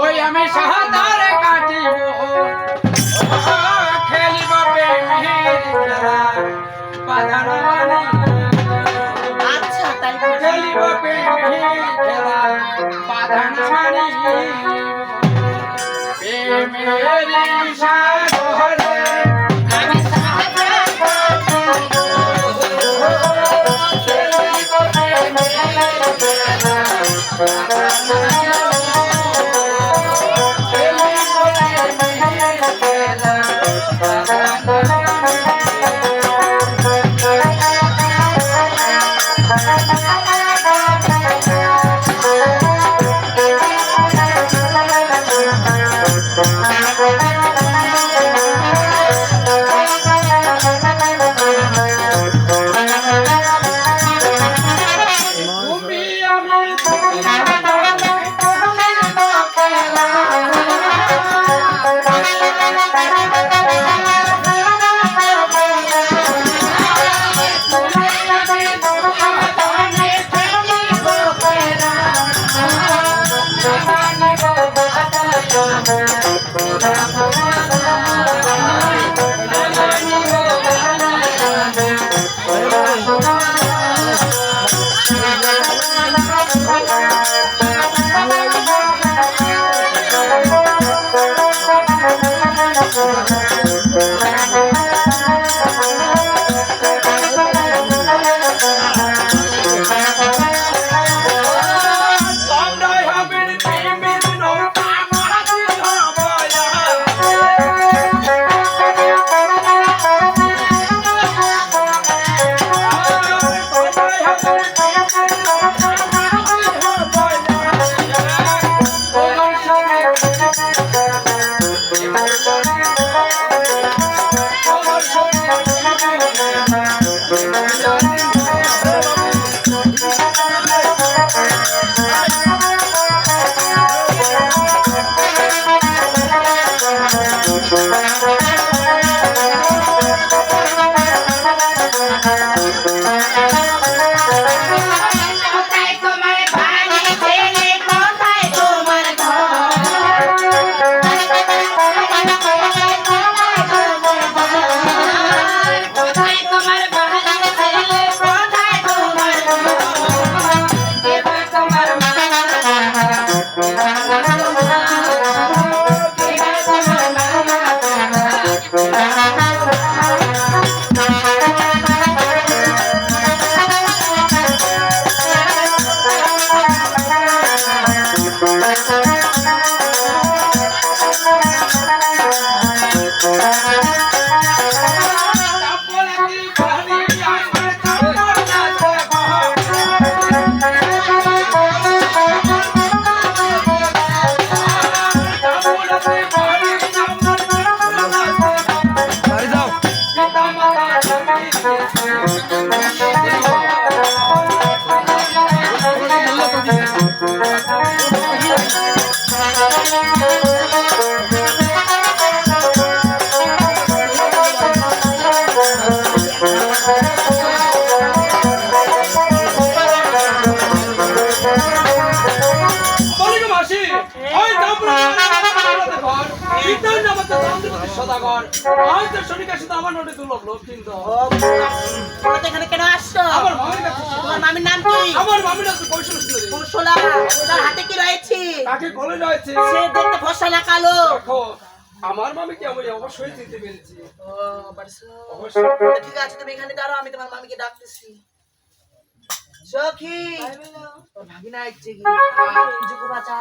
ওই আমি সাহাদারে কাটিব খেলিব বাধান আচ্ছা তাই খেলিব বাধান মেরি সাগরে সদাগর আজ তো শনিকার সাথে আমার নোটে দুলক লোক কিন্তু তোমরা এখানে কেন আসছো? আমার মামির কাছে। তোমার মামির নাম কি? আমার মামির নাম কৌশল সুন্দরী। কৌশলা, তার হাতে কি রয়েছে? তাকে গলে রয়েছে। সে দেখতে ফর্সা না কালো? দেখো আমার মামিকে আমি অবশ্যই চিনতে পেরেছি। ও বারসো অবশ্যই। ঠিক আছে তুমি এখানে দাঁড়াও, আমি তোমার মামিকে ডাকতেছি। সখী, তোর ভাগিনা আইছে কি? কিছু বাঁচা